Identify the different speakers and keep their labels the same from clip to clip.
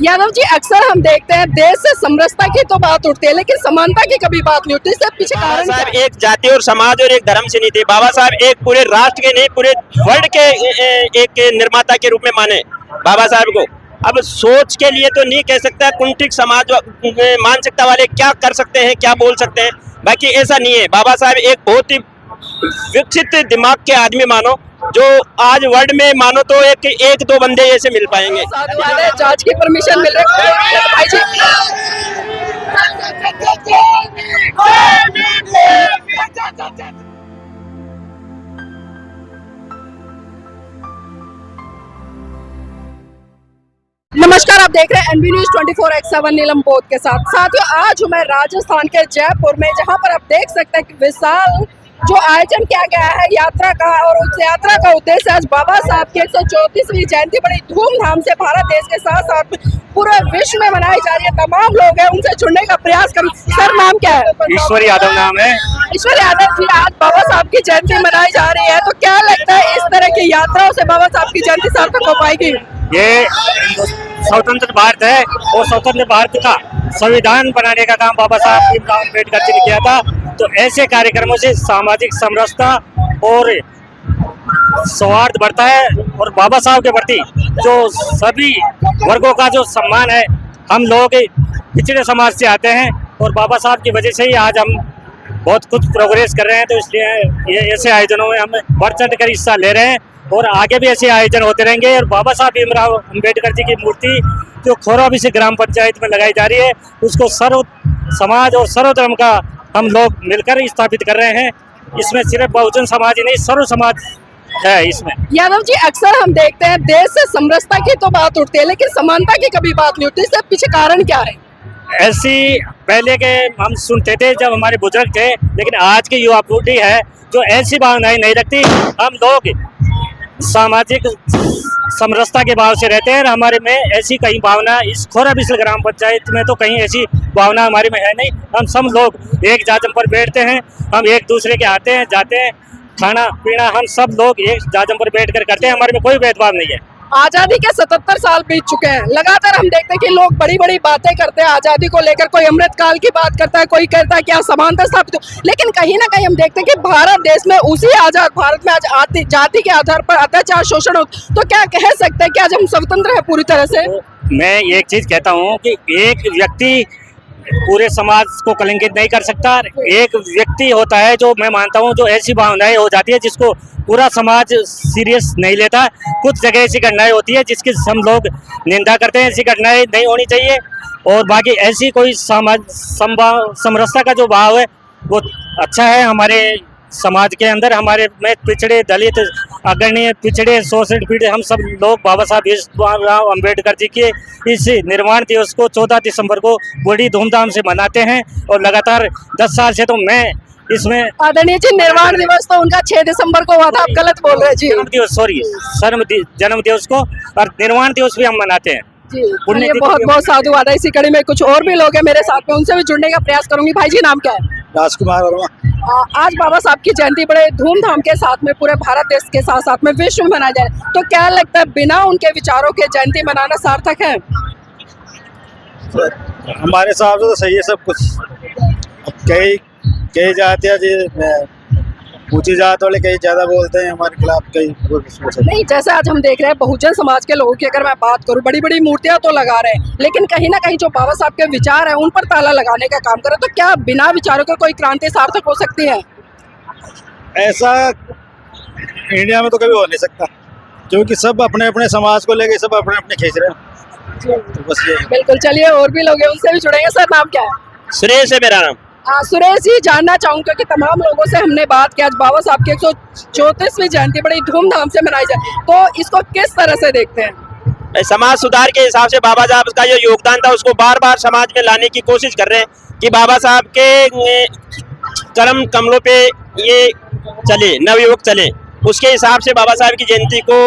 Speaker 1: यादव जी, अक्सर हम देखते हैं देश से समरसता की तो बात उठती है, लेकिन समानता की कभी बात नहीं उठती। इसके पीछे
Speaker 2: बाबा
Speaker 1: कारण
Speaker 2: साहब
Speaker 1: क्या है?
Speaker 2: एक जाति और समाज और एक धर्म से नहीं थे। बाबा साहब एक पूरे राष्ट्र के नहीं, पूरे वर्ल्ड के एक निर्माता के रूप में माने बाबा साहब को। अब सोच के लिए तो नहीं कह सकता, कुंठित समाज मानसिकता वाले क्या कर सकते हैं, क्या बोल सकते हैं, बाकी ऐसा नहीं है। बाबा साहब एक बहुत ही विकसित दिमाग के आदमी मानो, जो आज वर्ल्ड में मानो तो एक दो बंदे ऐसे मिल पाएंगे।
Speaker 1: साधु वाले जांच की परमिशन मिल रही है भाई जी। नमस्कार, आप देख रहे हैं एनबी न्यूज 24x7 नीलम बोध के साथ। साथियों, आज हूं मैं राजस्थान के जयपुर में, जहां पर आप देख सकते हैं कि विशाल जो आयोजन किया गया है यात्रा का, और उस यात्रा का उद्देश्य आज बाबा साहब की 134वीं जयंती बड़ी धूमधाम से भारत देश के साथ साथ पूरे विश्व में मनाई जा रही है। तमाम लोग हैं, उनसे जुड़ने का प्रयास करें। सर, नाम क्या है?
Speaker 3: ईश्वर यादव नाम है।
Speaker 1: ईश्वर यादव जी, आज बाबा साहब की जयंती मनाई जा रही है, तो क्या लगता है इस तरह की यात्राओं से बाबा साहब की जयंती सार्थक हो पाएगी?
Speaker 3: ये स्वतंत्र भारत है और स्वतंत्र भारत का संविधान बनाने का काम बाबा साहब भीमराव अम्बेडकर जी ने किया था। तो ऐसे कार्यक्रमों से सामाजिक समरसता और सौहार्द बढ़ता है, और बाबा साहब के प्रति जो सभी वर्गों का जो सम्मान है, हम लोग पिछड़े समाज से आते हैं और बाबा साहब की वजह से ही आज हम बहुत कुछ प्रोग्रेस कर रहे हैं। तो इसलिए ये ऐसे आयोजनों में हम बढ़ चढ़ कर हिस्सा ले रहे हैं और आगे भी ऐसे आयोजन होते रहेंगे। और बाबा साहब भीमराव अम्बेडकर जी की मूर्ति जो खोराबी से ग्राम पंचायत में लगाई जा रही है, उसको सर्व समाज और सर्व धर्म का हम लोग मिलकर स्थापित कर रहे हैं। इसमें सिर्फ बहुजन समाज ही नहीं, सर्व समाज है इसमें।
Speaker 1: यादव जी, अक्सर हम देखते हैं देश से समरसता की तो बात उठती है, लेकिन समानता की कभी बात नहीं उठती। इसके पीछे कारण क्या है?
Speaker 3: ऐसी पहले के हम सुनते थे जब हमारे बुजुर्ग थे, लेकिन आज की युवा पीढ़ी है जो ऐसी भावनाएं नहीं रखती। हम लोग सामाजिक समरसता के भाव से रहते हैं। हमारे में ऐसी कहीं भावना इस खोराबिसल ग्राम पंचायत में तो कहीं ऐसी भावना हमारे में है नहीं। हम सब लोग एक जाजम पर बैठते हैं, हम एक दूसरे के आते हैं जाते हैं, खाना पीना हम सब लोग एक जाजम पर बैठ कर करते हैं। हमारे में कोई भेदभाव नहीं है।
Speaker 1: आजादी के 77 साल बीत चुके हैं। लगातार हम देखते हैं कि लोग बड़ी बड़ी बातें करते हैं आजादी को लेकर। कोई अमृतकाल की बात करता है, कोई कहता है कि यहाँ समानता स्थापित हो, लेकिन कहीं ना कहीं हम देखते हैं कि भारत देश में, उसी आजाद भारत में आज जाति के आधार पर अत्याचार शोषण हो। तो क्या कह सकते हैं कि आज हम स्वतंत्र है पूरी तरह से?
Speaker 3: तो मैं एक चीज कहता हूँ कि एक व्यक्ति पूरे समाज को कलंकित नहीं कर सकता। एक व्यक्ति होता है जो मैं मानता हूँ जो ऐसी भावनाएं हो जाती है जिसको पूरा समाज सीरियस नहीं लेता। कुछ जगह ऐसी घटनाएं होती है जिसकी हम लोग निंदा करते हैं, ऐसी घटनाएं नहीं होनी चाहिए। और बाकी ऐसी कोई समरसता का जो भाव है वो अच्छा है हमारे समाज के अंदर। हमारे में पिछड़े, दलित, अग्रणी, पिछड़े, शोषित पीड़ित हम सब लोग बाबा साहब भीमराव अम्बेडकर जी के इस निर्माण दिवस को 14 दिसंबर को बड़ी धूमधाम से मनाते हैं। और लगातार 10 साल से तो मैं इसमें।
Speaker 1: आदरणीय जी, निर्माण दिवस तो उनका 6 दिसंबर को हुआ था, आप गलत बोल रहे हैं जी।
Speaker 3: जन्म दिवस को और निर्माण दिवस भी हम मनाते हैं
Speaker 1: जी। बहुत बहुत साधुवाद है। इसी कड़ी में कुछ और भी लोग हैं मेरे साथ में, उनसे भी जुड़ने का प्रयास करूंगी। भाई जी, नाम क्या है?
Speaker 4: राजकुमार वर्मा।
Speaker 1: आज बाबा साहब की जयंती बड़े धूमधाम के साथ में पूरे भारत देश के साथ साथ में विश्व में मनाई जाए, तो क्या लगता है बिना उनके विचारों के जयंती मनाना सार्थक है?
Speaker 4: हमारे हिसाब से तो सही है सब कुछ। अब कई जातियाँ ऊंची जात वाले कई ज्यादा बोलते हैं हमारे खिलाफ, कई
Speaker 1: नहीं। जैसे आज हम देख रहे हैं बहुजन समाज के लोगों की अगर मैं बात करूं, बड़ी बड़ी मूर्तियां तो लगा रहे हैं, लेकिन कहीं ना कहीं जो बाबा साहब के विचार है उन पर ताला लगाने का काम करें, तो क्या बिना विचारों के कोई क्रांति सार्थक हो सकती है?
Speaker 4: ऐसा इंडिया में तो कभी हो नहीं सकता, क्योंकि सब अपने अपने समाज को लेके सब अपने अपने खींच रहे हैं। तो बस ये
Speaker 1: बिल्कुल। चलिए, और भी लोग हैं, उनसे भी जुड़ेंगे। सर, नाम क्या है?
Speaker 2: सुरेश है मेरा नाम।
Speaker 1: सुरेश जी, जानना चाहूंगा कि तमाम लोगों से हमने बात की, आज बाबा साहब की 134वीं जयंती बड़ी धूमधाम से मनाई जाए, तो इसको किस तरह से देखते हैं?
Speaker 2: समाज सुधार के हिसाब से बाबा साहब का जो योगदान था उसको बार बार समाज में लाने की कोशिश कर रहे हैं कि बाबा साहब के चरम कमलों पे ये चले, नवयुवक चले। उसके हिसाब से बाबा साहब की जयंती को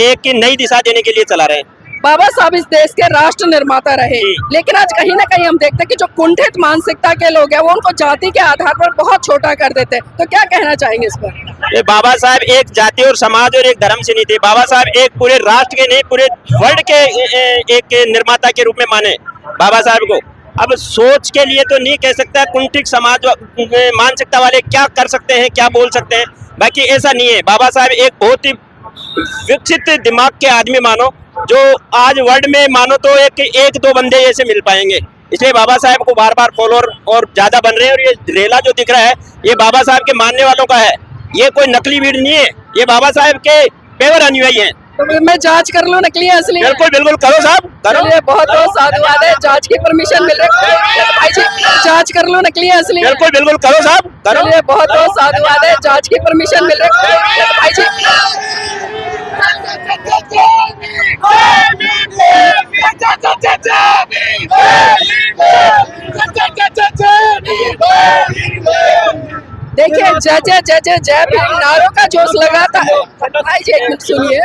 Speaker 2: एक नई दिशा देने के लिए चला रहे हैं।
Speaker 1: बाबा साहब इस देश के राष्ट्र निर्माता रहे,
Speaker 2: जी।
Speaker 1: लेकिन आज कहीं ना कहीं हम देखते हैं कि जो कुंठित मानसिकता के लोग हैं वो उनको जाति के आधार पर बहुत छोटा कर देते हैं। तो क्या कहना चाहेंगे इस पर?
Speaker 2: ये बाबा साहब एक जाति और समाज और एक धर्म से नहीं थे। बाबा साहब एक पूरे राष्ट्र के नहीं, पूरे वर्ल्ड के एक निर्माता के रूप में माने बाबा साहब को। अब सोच के लिए तो नहीं कह सकता, कुंठित समाज मानसिकता वाले क्या कर सकते हैं, क्या बोल सकते हैं, बाकी ऐसा नहीं है। बाबा साहब एक बहुत ही विकसित दिमाग के आदमी मानो, जो आज वर्ल्ड में मानो तो एक दो बंदे ऐसे मिल पाएंगे। इसलिए बाबा साहब को बार बार फॉलोअर और ज्यादा बन रहे हैं। और ये रेला जो दिख रहा है ये बाबा साहब के मानने वालों का है, ये कोई नकली भीड़ नहीं है, ये बाबा साहब के पेवर अनुयायी हैं।
Speaker 1: तो मैं जांच कर लूं नकली है असली है?
Speaker 2: बिल्कुल बिल्कुल करो साहब, करो।
Speaker 1: चलिए बहुत बहुत साधुवाद है, जांच की परमिशन मिल रही है भाई जी, जांच कर लूं नकली है असली है?
Speaker 2: बिल्कुल बिल्कुल करो साहब, करो।
Speaker 1: चलिए बहुत बहुत साधुवाद है, जांच की परमिशन मिल रही है भाई जी। देखिए जय जय जय जय जय भीम नारों का जोश लगाता है। भाई जी एक मिनट सुनिए,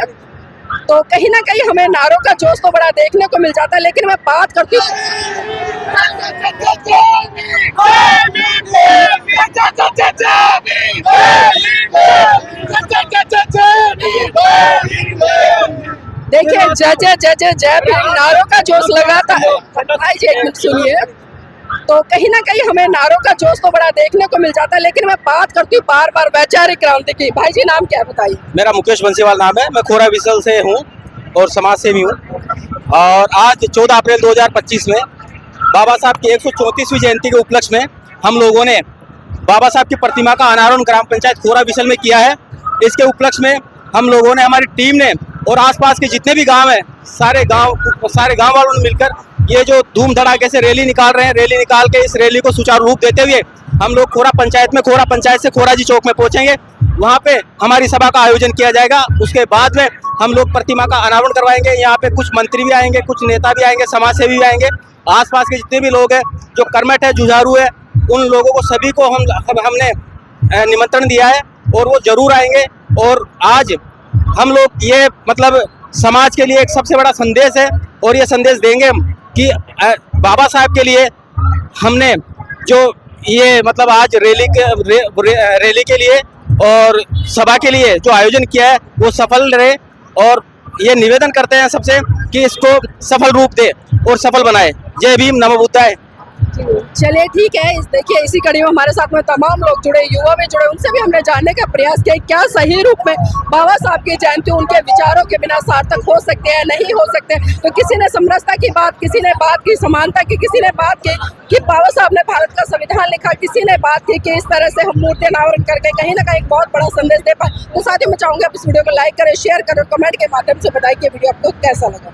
Speaker 1: तो कहीं ना कहीं हमें नारों का जोश तो बड़ा देखने को मिल जाता है, लेकिन मैं बात करती हूँ देखिए जय जय जय जय जय भीम नारों का जोश लगाता है। भाई जी एक मिनट सुनिए, तो कहीं ना कहीं हमें नारों का जोश तो बड़ा देखने को मिल जाता है, लेकिन मैं बात करती हूँ बार बार वैचारिक क्रांति की। भाई जी नाम क्या है बताइए?
Speaker 5: मेरा मुकेश बंसीवाल नाम है, मैं खोरा विसल से हूँ और समाज सेवी हूँ। और आज 14 अप्रैल 2025 में बाबा साहब की 134वीं जयंती के उपलक्ष्य में हम लोगों ने बाबा साहब की प्रतिमा का अनावरण ग्राम पंचायत खोरा विसल में किया है। इसके उपलक्ष्य में हम लोगों ने, हमारी टीम ने और आसपास के जितने भी गांव हैं सारे गांव वालों ने मिलकर ये जो धूम धड़ाके से रैली निकाल रहे हैं, रैली निकाल के इस रैली को सुचारू रूप देते हुए हम लोग खोरा पंचायत से खोरा जी चौक में पहुंचेंगे। वहां पे हमारी सभा का आयोजन किया जाएगा। उसके बाद में हम लोग प्रतिमा का अनावरण करवाएंगे। यहाँ पे कुछ मंत्री भी आएंगे, कुछ नेता भी आएंगे, समाज सेवी भी आएंगे, आसपास के जितने भी लोग हैं जो कर्मठ है, जुझारू है, उन लोगों को सभी को हमने निमंत्रण दिया है और वो जरूर आएंगे। और आज हम लोग ये मतलब समाज के लिए एक सबसे बड़ा संदेश है और ये संदेश देंगे हम कि बाबा साहब के लिए हमने जो ये मतलब आज रैली के लिए और सभा के लिए जो आयोजन किया है वो सफल रहे। और ये निवेदन करते हैं सबसे कि इसको सफल रूप दे और सफल बनाए। जय भीम, नमो बुद्धाय।
Speaker 1: चलिए ठीक है, देखिए इसी कड़ी में हमारे साथ में तमाम लोग जुड़े, युवा भी जुड़े, उनसे भी हमने जानने का प्रयास किया क्या सही रूप में बाबा साहब की जयंती उनके विचारों के बिना सार्थक हो सकते हैं, नहीं हो सकते। तो किसी ने समरसता की बात, किसी ने बात की समानता की, किसी ने बात की कि बाबा साहब ने भारत का संविधान लिखा, किसी ने बात की कि इस तरह से हम मूर्ति अनावरण करके कहीं ना कहीं बहुत बड़ा संदेश दे पाए। तो साथ ही मैं चाहूंगा इस वीडियो को लाइक करें, शेयर करें, कमेंट के माध्यम से बताइए कि वीडियो आपको कैसा लगा।